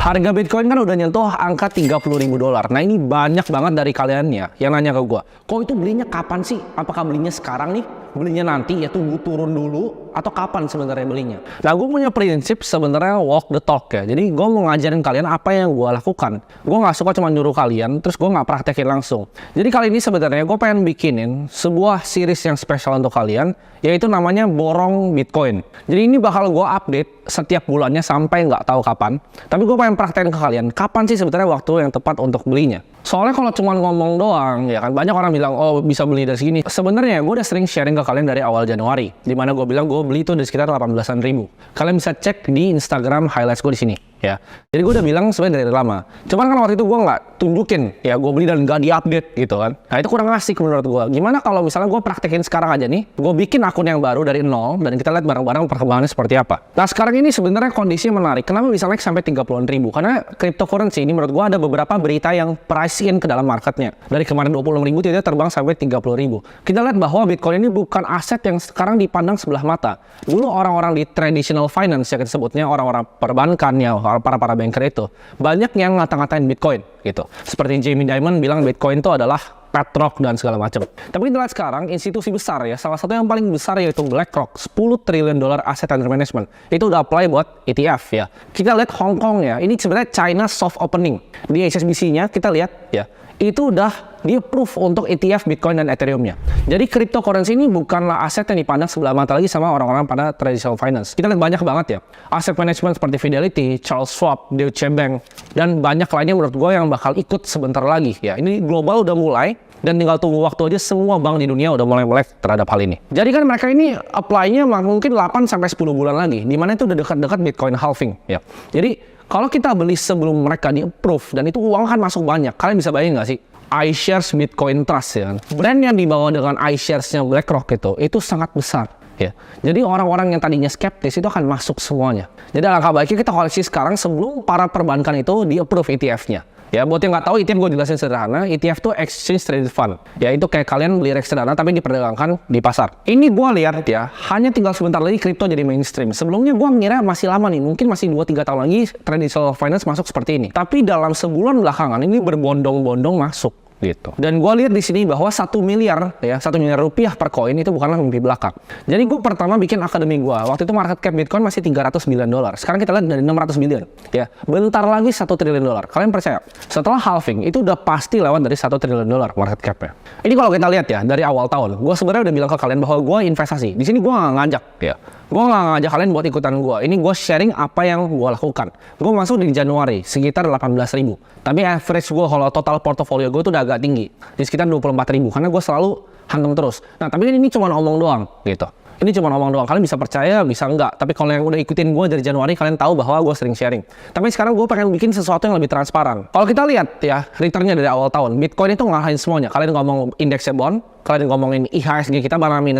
Harga Bitcoin kan udah nyentuh angka $30.000. Nah ini banyak banget dari kalian ya yang nanya ke gue, kok itu belinya kapan sih? Apakah belinya sekarang nih? Belinya nanti ya tunggu turun dulu atau kapan sebenarnya belinya? Nah gue punya prinsip sebenarnya walk the talk ya. Jadi gue mau ngajarin kalian apa yang gue lakukan. Gue nggak suka cuma nyuruh kalian terus gue nggak praktekin langsung. Jadi kali ini sebenarnya gue pengen bikinin sebuah series yang spesial untuk kalian, yaitu namanya borong Bitcoin. Jadi ini bakal gue update setiap bulannya sampai nggak tahu kapan. Tapi gue pengen praktekin ke kalian kapan sih sebenarnya waktu yang tepat untuk belinya. Soalnya kalau cuma ngomong doang, ya kan banyak orang bilang, oh bisa beli dari segini. Sebenarnya gue udah sering sharing ke kalian dari awal Januari, dimana gue bilang gue beli itu di sekitar 18-an ribu. Kalian bisa cek di Instagram highlights gue di sini. Ya, jadi gue udah bilang sebenarnya dari lama. Cuman kan waktu itu gue nggak tunjukin, ya gue beli dan nggak diupdate gitu kan. Nah itu kurang asik menurut gue. Gimana kalau misalnya gue praktekin sekarang aja nih, gue bikin akun yang baru dari nol dan kita lihat bareng-bareng perkembangannya seperti apa. Nah sekarang ini sebenarnya kondisi menarik. Kenapa bisa naik sampai 30-an ribu? Karena cryptocurrency ini menurut gue ada beberapa berita yang price in ke dalam marketnya. Dari kemarin 26 ribu tiba-tiba terbang sampai 30 ribu. Kita lihat bahwa Bitcoin ini bukan aset yang sekarang dipandang sebelah mata. Dulu orang-orang di traditional finance ya kita sebutnya orang-orang perbankan ya, para banker itu banyak yang ngata-ngatain Bitcoin gitu. Seperti Jamie Dimon bilang Bitcoin itu adalah petrok dan segala macam. Tapi kita lihat sekarang institusi besar ya, salah satu yang paling besar yaitu BlackRock, $10 triliun asset under management. Itu udah apply buat ETF ya. Kita lihat Hong Kong ya, ini sebenarnya China soft opening. Di HSBC-nya kita lihat ya, itu udah di-approve untuk ETF Bitcoin dan Ethereum-nya. Jadi cryptocurrency ini bukanlah aset yang dipandang sebelah mata lagi sama orang-orang pada traditional finance. Kita lihat banyak banget ya, aset management seperti Fidelity, Charles Schwab, Deutsche Bank, dan banyak lainnya menurut gue yang bakal ikut sebentar lagi ya. Ini global udah mulai, dan tinggal tunggu waktu aja semua bank di dunia udah mulai melek terhadap hal ini. Jadi kan mereka ini apply-nya mungkin 8-10 bulan lagi, dimana itu udah dekat-dekat Bitcoin halving ya. Jadi kalau kita beli sebelum mereka di-approve, dan itu uang kan masuk banyak, kalian bisa bayangin nggak sih? iShares Bitcoin Trust ya kan? Brand yang dibawa dengan iShares-nya BlackRock itu sangat besar ya. Jadi orang-orang yang tadinya skeptis itu akan masuk semuanya. Jadi alangkah baiknya kita koleksi sekarang sebelum para perbankan itu di-approve ETF-nya. Ya, buat yang nggak tahu, ETF gue jelasin sederhana. ETF itu Exchange Traded Fund. Ya, itu kayak kalian beli reksadana tapi diperdagangkan di pasar. Ini gue lihat ya, hanya tinggal sebentar lagi kripto jadi mainstream. Sebelumnya gue ngira masih lama nih, mungkin masih 2-3 tahun lagi traditional finance masuk seperti ini. Tapi dalam sebulan belakangan ini berbondong-bondong masuk gitu. Dan gue lihat di sini bahwa 1 miliar ya, 1 miliar rupiah per koin itu bukanlah mimpi belaka. Jadi gue pertama bikin akademi gue. Waktu itu market cap Bitcoin masih $300 billion. Sekarang kita lihat dari 600 billion ya. Bentar lagi $1 triliun. Kalian percaya? Setelah halving itu udah pasti lewat dari $1 triliun market capnya. Ini kalau kita lihat ya dari awal tahun, gue sebenarnya udah bilang ke kalian bahwa gue investasi. Di sini gue nggak ngajak ya. Gue nggak ngajak kalian buat ikutan gue. Ini gue sharing apa yang gue lakukan. Gue masuk di Januari sekitar 18 ribu. Tapi average gue kalau total portofolio gue tuh udah agak tinggi. Di sekitar 24 ribu. Karena gue selalu hantam terus. Nah tapi ini cuma omong doang gitu. Ini cuma omong doang. Kalian bisa percaya, bisa enggak. Tapi kalau yang udah ikutin gue dari Januari, kalian tahu bahwa gue sering sharing. Tapi sekarang gue pengen bikin sesuatu yang lebih transparan. Kalau kita lihat ya, returnnya dari awal tahun, Bitcoin itu ngalahin semuanya. Kalian ngomong indeksnya bond, kalian ngomongin IHSG kita malah -3.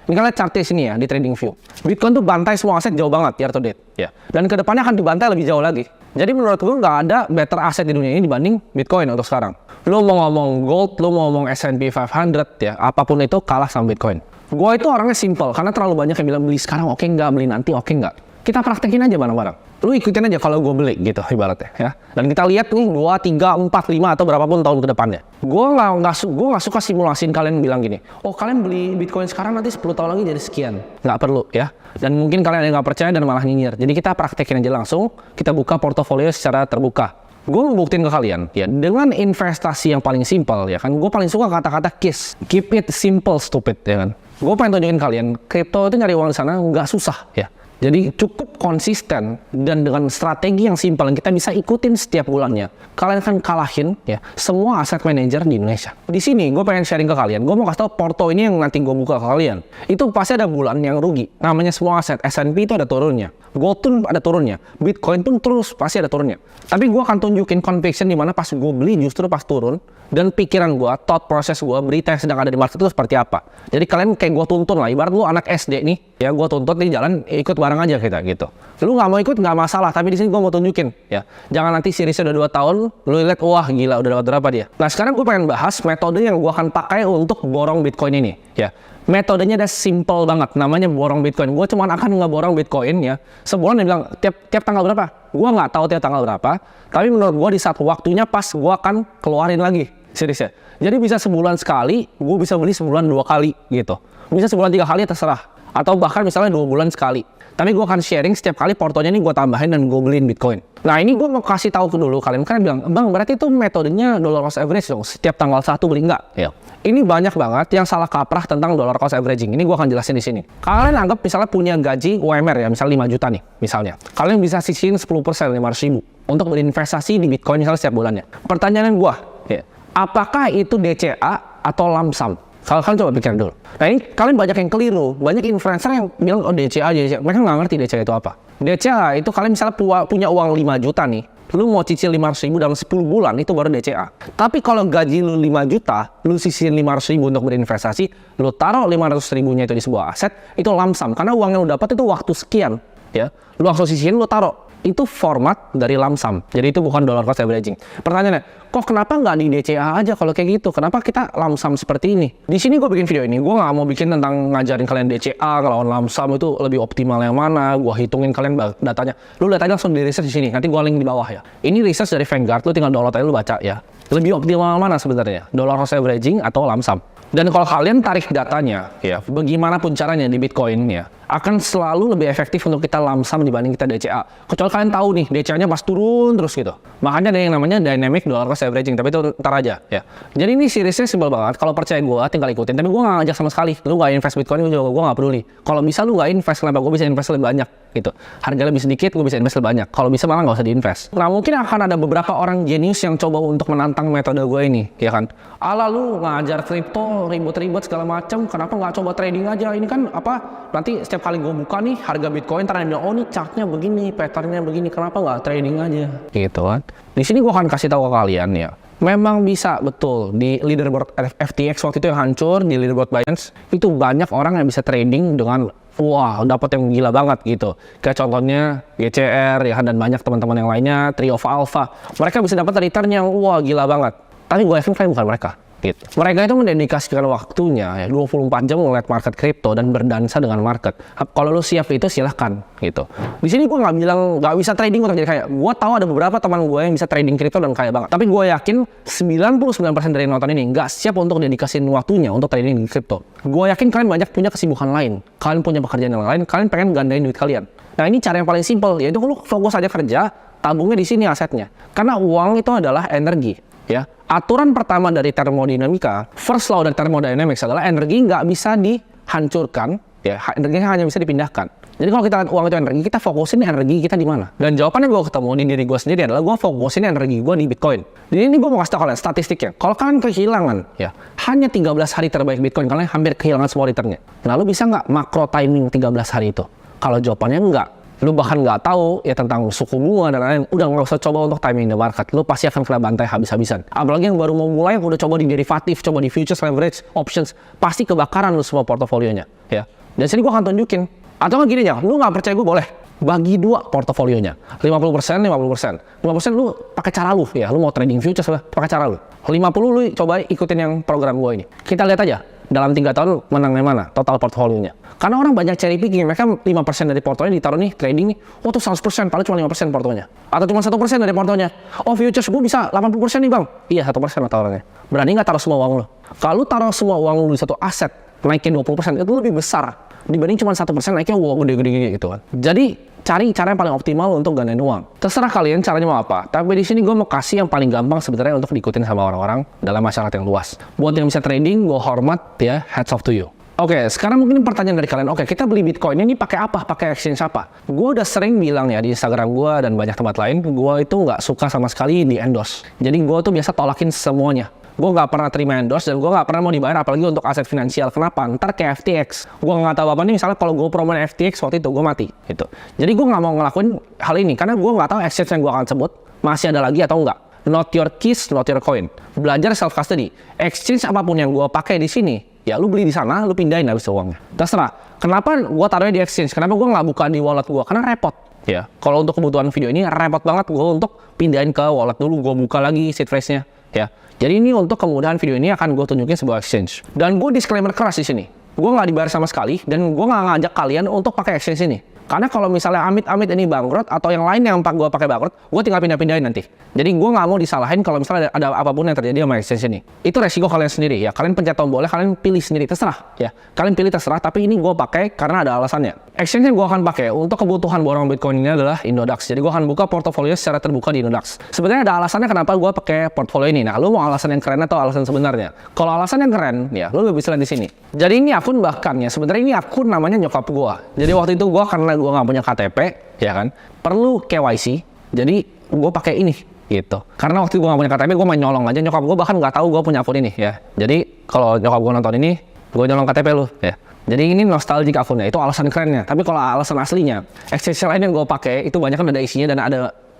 Ini kalian chartnya sini ya, di TradingView. Bitcoin tuh bantai semua aset jauh banget, year to date. Ya. Dan kedepannya akan dibantai lebih jauh lagi. Jadi menurut gue nggak ada better aset di dunia ini dibanding Bitcoin untuk sekarang. Lo mau ngomong gold, lo mau ngomong S&P 500 ya, apapun itu kalah sama Bitcoin. Gue itu orangnya simple, karena terlalu banyak yang bilang beli sekarang oke nggak, beli nanti oke nggak. Kita praktekin aja bareng-bareng. Lu ikutin aja kalau gue beli gitu ibaratnya ya. Dan kita lihat nih 2, 3, 4, 5 atau berapapun tahun ke depannya. Gue nggak suka simulasiin kalian bilang gini, oh kalian beli Bitcoin sekarang nanti 10 tahun lagi jadi sekian. Nggak perlu ya. Dan mungkin kalian yang nggak percaya dan malah nyinyir. Jadi kita praktekin aja langsung, kita buka portofolio secara terbuka. Gue mau buktiin ke kalian ya, dengan investasi yang paling simpel ya kan. Gue paling suka kata-kata KISS, keep it simple stupid ya kan. Gue pengen tunjukin kalian, kripto itu nyari uang di sana nggak susah ya. Jadi cukup konsisten dan dengan strategi yang simpel yang kita bisa ikutin setiap bulannya, kalian akan kalahin ya semua aset manager di Indonesia. Di sini gue pengen sharing ke kalian, gue mau kasih tau porto ini yang nanti gue buka ke kalian. Itu pasti ada bulan yang rugi. Namanya semua aset, S&P itu ada turunnya, gold pun ada turunnya, Bitcoin pun terus pasti ada turunnya. Tapi gue akan tunjukin conviction di mana pas gue beli justru pas turun, dan pikiran gue, thought process gue, berita yang sedang ada di market itu seperti apa. Jadi kalian kayak gue tuntun lah, ibarat lu anak SD nih, Ya gue tuntut nih jalan, ikut bareng aja kita gitu. Lu nggak mau ikut nggak masalah, tapi di sini gue mau tunjukin ya. Jangan nanti seriesnya udah 2 tahun, lu lihat wah gila udah dapat berapa dia. Nah sekarang gue pengen bahas metode yang gue akan pakai untuk borong Bitcoin ini ya. Metodenya udah simple banget, namanya borong Bitcoin. Gue cuma akan ngeborong Bitcoin ya. Sebulan dia bilang tiap tanggal berapa? Gue nggak tahu tiap tanggal berapa. Tapi menurut gue di saat waktunya pas gue akan keluarin lagi seriesnya. Jadi bisa sebulan sekali, gue bisa beli sebulan 2 kali gitu. Bisa sebulan 3 kali terserah. Atau bahkan misalnya 2 bulan sekali. Tapi gue akan sharing setiap kali portonya ini gue tambahin dan gue beliin Bitcoin. Nah ini gue mau kasih tahu dulu kalian bilang, bang berarti itu metodenya dollar cost average dong. Setiap tanggal 1 beli enggak? Ya. Ini banyak banget yang salah kaprah tentang dollar cost averaging. Ini gue akan jelasin di sini. Kalian anggap misalnya punya gaji UMR ya, misalnya 5 juta nih, misalnya. Kalian bisa sisihin 10%, 500 ribu untuk berinvestasi di Bitcoin misalnya setiap bulannya. Pertanyaan gue, ya, apakah itu DCA atau lump sum? Kalian coba pikir dulu. Nah ini kalian banyak yang keliru, banyak influencer yang bilang oh DCA. Mereka nggak ngerti DCA itu apa. DCA itu kalian misalnya punya uang 5 juta nih, lu mau cicil 500 ribu dalam 10 bulan itu baru DCA. Tapi kalau gaji lu 5 juta, lu sisihin 500 ribu untuk berinvestasi, lu taruh 500 ribunya itu di sebuah aset, itu lump sum. Karena uang yang lu dapat itu waktu sekian, ya. Lu langsung sisihin, lu taruh. Itu format dari lump sum. Jadi itu bukan dollar cost averaging. Pertanyaannya, kok kenapa nggak di DCA aja kalau kayak gitu? Kenapa kita lump sum seperti ini? Di sini gue bikin video ini, gue nggak mau bikin tentang ngajarin kalian DCA, ngelawan lump sum itu lebih optimal yang mana. Gue hitungin kalian datanya. Lu lihat aja langsung di research di sini. Nanti gue link di bawah ya. Ini research dari Vanguard, lu tinggal download aja, lu baca ya. Lebih optimal mana sebenarnya? Dollar cost averaging atau lump sum? Dan kalau kalian tarik datanya, ya, bagaimanapun caranya di Bitcoin ya, akan selalu lebih efektif untuk kita lump sum dibanding kita DCA. Kecuali kalian tahu nih, DCA-nya pas turun terus gitu. Makanya ada yang namanya dynamic dollar cost averaging, tapi itu ntar aja ya. Jadi ini seriesnya simpel banget. Kalau percaya gue, tinggal ikutin. Tapi gue nggak ngajak sama sekali. Lu nggak invest Bitcoin, gue nggak peduli. Kalau bisa lu nggak invest, kenapa gue bisa invest lebih banyak gitu. Harga lebih sedikit, gue bisa invest lebih banyak. Kalau bisa malah nggak usah diinvest. Nah mungkin akan ada beberapa orang jenius yang coba untuk menantang metode gue ini, ya kan? Ala lu ngajar kripto ribut-ribut segala macam, kenapa nggak coba trading aja? Ini kan apa? Nanti setiap kali gue buka nih harga Bitcoin, ntar bilang oh ini chartnya begini, patternnya begini, kenapa nggak trading aja? Gitu kan? Di sini gue akan kasih tahu ke kalian ya. Memang bisa betul di leaderboard FTX waktu itu yang hancur, di leaderboard Binance itu banyak orang yang bisa trading dengan wah dapat yang gila banget gitu. Kayak contohnya GCR ya dan banyak teman-teman yang lainnya, Trio of Alpha. Mereka bisa dapat return yang wah gila banget. Tapi gue yakin kalian bukan mereka. Gitu. Mereka itu mendedikasikan waktunya ya 24 jam ngeliat market kripto dan berdansa dengan market. Kalau lu siap itu silahkan gitu. Di sini gue nggak bilang nggak bisa trading untuk jadi kaya. Gue tahu ada beberapa teman gue yang bisa trading kripto dan kaya banget. Tapi gue yakin 99% dari nonton ini nggak siap untuk dedikasiin waktunya untuk trading di kripto. Gue yakin kalian banyak punya kesibukan lain. Kalian punya pekerjaan yang lain. Kalian pengen gandain duit kalian. Nah ini cara yang paling simpel yaitu lu fokus aja kerja, tabungnya di sini asetnya. Karena uang itu adalah energi. Ya, aturan pertama dari termodinamika, first law dari thermodynamics adalah energi nggak bisa dihancurkan, ya, energinya hanya bisa dipindahkan. Jadi kalau kita uang itu energi, kita fokusin energi kita di mana? Dan jawabannya gue ketemu di diri gue sendiri adalah gue fokusin energi gue di Bitcoin. Jadi ini gue mau kasih tau kalian statistiknya. Kalau kalian kehilangan, ya, hanya 13 hari terbaik Bitcoin, kalian hampir kehilangan semua returnnya. Lalu bisa nggak makro timing 13 hari itu? Kalau jawabannya enggak, lu bahkan nggak tahu ya tentang suku bunga dan lain-lain, udah nggak usah coba untuk timing the market, lu pasti akan kena bantai habis-habisan. Apalagi yang baru mau mulai, yang udah coba di derivatif, coba di futures, leverage, options, pasti kebakaran lu semua portofolionya, ya. Dan sini gua akan tunjukin. Atau nggak gini aja, lu nggak percaya gua boleh bagi dua portofolionya, 50%, 50%, 50% lu pakai cara lu, ya, lu mau trading futures pakai cara lu, 50 lu coba ikutin yang program gua ini. Kita lihat aja dalam 3 tahun menangnya mana total portofolionya. Karena orang banyak cherry picking, mereka 5% dari portonya ditaruh nih trading nih, oh tuh 100%, paling cuma 5% portonya. Atau cuma 1% dari portonya. Oh futures gue bisa 80% nih bang. Iya 1% lah taruhnya. Berani nggak taruh semua uang lo? Kalau taruh semua uang lo di satu aset, naikin 20%, itu lebih besar dibanding cuma 1% naiknya uang gede-gede gitu kan. Jadi cari cara yang paling optimal untuk gandain uang. Terserah kalian caranya mau apa. Tapi di sini gue mau kasih yang paling gampang sebenarnya untuk diikutin sama orang-orang dalam masyarakat yang luas. Buat yang bisa trading, gue hormat ya, hats off to you. Oke, sekarang mungkin pertanyaan dari kalian, oke, kita beli Bitcoin ini pakai apa? Pakai exchange apa? Gue udah sering bilang ya di Instagram gue dan banyak tempat lain, gue itu nggak suka sama sekali di endorse. Jadi gue tuh biasa tolakin semuanya. Gue nggak pernah terima endorse dan gue nggak pernah mau dibayar apalagi untuk aset finansial. Kenapa? Ntar kayak FTX. Gue nggak tahu apa nih, misalnya kalau gue promoin FTX waktu itu gue mati. Gitu. Jadi gue nggak mau ngelakuin hal ini karena gue nggak tahu exchange yang gue akan sebut masih ada lagi atau enggak. Not your keys, not your coin. Belajar self custody. Exchange apapun yang gue pakai di sini, Ya lu beli di sana, lu pindahin habis itu uangnya. Terserah. Kenapa gua taruhnya di exchange? Kenapa gua nggak buka di wallet gua? Karena repot. Ya, kalau untuk kebutuhan video ini repot banget gua untuk pindahin ke wallet dulu, gua buka lagi seed phrase-nya. Ya, jadi ini untuk kemudahan video ini akan gue tunjukin sebuah exchange. Dan gue disclaimer keras di sini. Gue nggak dibayar sama sekali dan gue nggak ngajak kalian untuk pakai exchange ini. Karena kalau misalnya amit-amit ini bangkrut atau yang lain yang gue pakai bangkrut, gue tinggal pindah-pindahin nanti. Jadi gue nggak mau disalahin kalau misalnya ada apapun yang terjadi sama exchange ini. Itu resiko kalian sendiri ya. Kalian pencet tombolnya, kalian pilih sendiri, terserah ya. Kalian pilih terserah, tapi ini gue pakai karena ada alasannya. Exchange yang gue akan pakai untuk kebutuhan borong Bitcoin ini adalah Indodax. Jadi gue akan buka portofolio secara terbuka di Indodax. Sebenarnya ada alasannya kenapa gue pakai portfolio ini. Nah, lu mau alasan yang keren atau alasan sebenarnya? Kalau alasan yang keren, ya lu bisa lihat di sini. Jadi ini akun bahkan ya, sebenarnya ini akun namanya nyokap gue. Jadi waktu itu gue karena gue nggak punya KTP, ya kan, perlu KYC. Jadi gue pakai ini. Gitu. Karena waktu itu gue gak punya KTP, gue main nyolong aja. Nyokap gue bahkan gak tahu gue punya akun ini ya. Jadi kalau nyokap gue nonton ini, gue nyolong KTP lu ya. Jadi ini nostalgic akunnya, itu alasan kerennya. Tapi kalau alasan aslinya, exchange lain yang gue pakai itu banyak kan ada isinya dan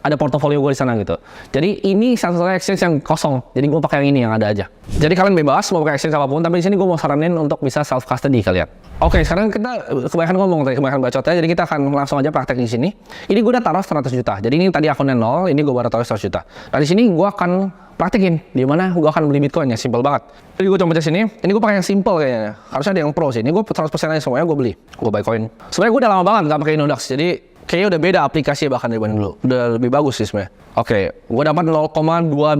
ada portofolio gue di sana gitu. Jadi ini satu-satunya exchange yang kosong. Jadi gue pakai yang ini yang ada aja. Jadi kalian bebas mau pakai exchange apapun, tapi di sini gue mau saranin untuk bisa self custody kalian. Oke, sekarang kita kebanyakan ngomong tadi, kebanyakan bacotnya. Jadi kita akan langsung aja praktek di sini. Ini gue udah taruh 100 juta. Jadi ini tadi akunnya 0, ini gue baru taruh 100 juta. Nah di sini gue akan praktekin di mana gue akan beli Bitcoin ya, simple banget. Jadi gue coba di sini. Ini gue pakai yang simple kayaknya. Harusnya ada yang pro sih. Ini gue 100% aja semuanya gue beli. Gue buy coin. Sebenarnya gue udah lama banget gak pakai Indodax. Jadi kayaknya udah beda aplikasi bahkan daripada dulu. Udah lebih bagus sih sebenarnya. Oke, gue dapat 0,2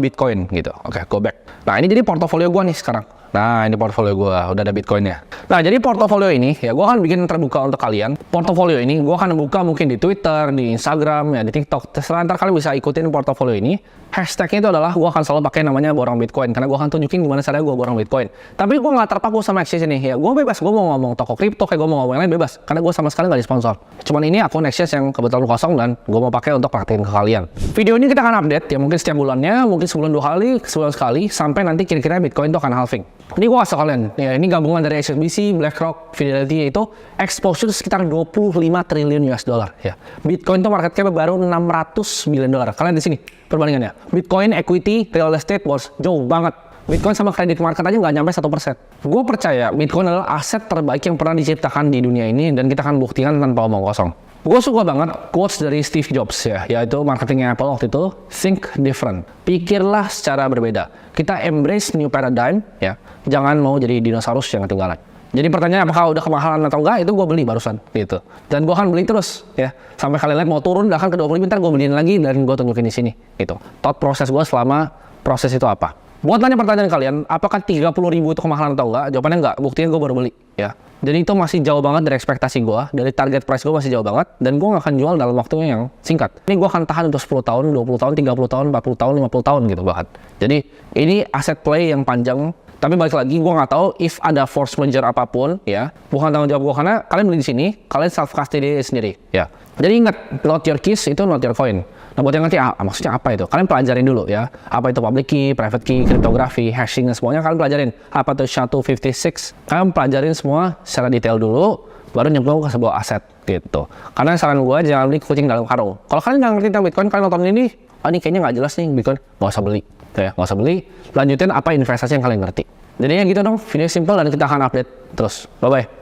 Bitcoin gitu. Oke, go back. Nah, ini jadi portofolio gue nih sekarang. Nah, ini portofolio gue, udah ada Bitcoinnya. Nah, jadi portofolio ini, ya gue akan bikin terbuka untuk kalian. Portofolio ini gue akan buka mungkin di Twitter, di Instagram, ya di TikTok. Terserah, ntar kalian bisa ikutin portofolio ini. Hashtagnya itu adalah gue akan selalu pakai namanya borong Bitcoin. Karena gue akan tunjukin gimana caranya gue borong Bitcoin. Tapi gue nggak terpaku sama exchange ini. Ya, gue bebas, gue mau ngomong toko kripto, kayak gue mau ngomong yang lain bebas. Karena gue sama sekali nggak disponsor. Cuman ini akun exchange yang kebetulan kosong dan gue mau pakai untuk praktekin ke kalian. Video ini kita akan update, ya mungkin setiap bulannya, mungkin sebulan 2 kali, sebulan sekali, sampai nanti kira-kira Bitcoin itu akan halving. Ini gue kasih kalian, ya ini gabungan dari HSBC, BlackRock, Fidelity, yaitu exposure sekitar 25 triliun US dollar. Ya. Bitcoin itu market cap baru 600 million dollar. Kalian di sini perbandingannya. Bitcoin, equity, real estate, bonds, jauh banget. Bitcoin sama credit market aja nggak nyampe 1%. Gue percaya Bitcoin adalah aset terbaik yang pernah diciptakan di dunia ini dan kita akan buktikan tanpa omong kosong. Gue suka banget quotes dari Steve Jobs ya, yaitu marketingnya Apple waktu itu, think different, pikirlah secara berbeda. Kita embrace new paradigm ya, jangan mau jadi dinosaurus yang ketinggalan. Jadi pertanyaan apakah udah kemahalan atau enggak, itu gue beli barusan gitu. Dan gue akan beli terus ya, sampai kalian lihat mau turun bahkan ke 20 ntar gue beliin lagi dan gue tunjukin di sini gitu. Thought proses gue selama proses itu apa. Buat tanya pertanyaan kalian, apakah 30.000 itu kemahalan atau enggak? Jawabannya enggak, buktinya gue baru beli ya. Jadi itu masih jauh banget dari ekspektasi gue, dari target price gue masih jauh banget, dan gue gak akan jual dalam waktu yang singkat. Ini gue akan tahan untuk 10 tahun, 20 tahun, 30 tahun, 40 tahun, 50 tahun gitu bahkan. Jadi ini aset play yang panjang, tapi balik lagi gue nggak tahu if ada force merger apapun ya, bukan tanggung jawab gue karena kalian beli di sini, kalian self custody sendiri ya. Jadi ingat, not your keys itu not your coin. Nah buat yang ngerti maksudnya apa itu, kalian pelajarin dulu ya, apa itu public key, private key, cryptography, hashing dan semuanya kalian pelajarin. Apa itu SHA-256, kalian pelajarin semua secara detail dulu, baru nyemplung ke sebuah aset gitu. Karena saran gue jangan beli kucing dalam karung. Kalau kalian nggak ngerti tentang Bitcoin, kalian nonton ini, ini kayaknya nggak jelas nih Bitcoin, nggak usah beli. Ya, nggak usah beli, lanjutin apa investasi yang kalian ngerti. Jadi ya gitu dong, video simple dan kita akan update terus. Bye-bye.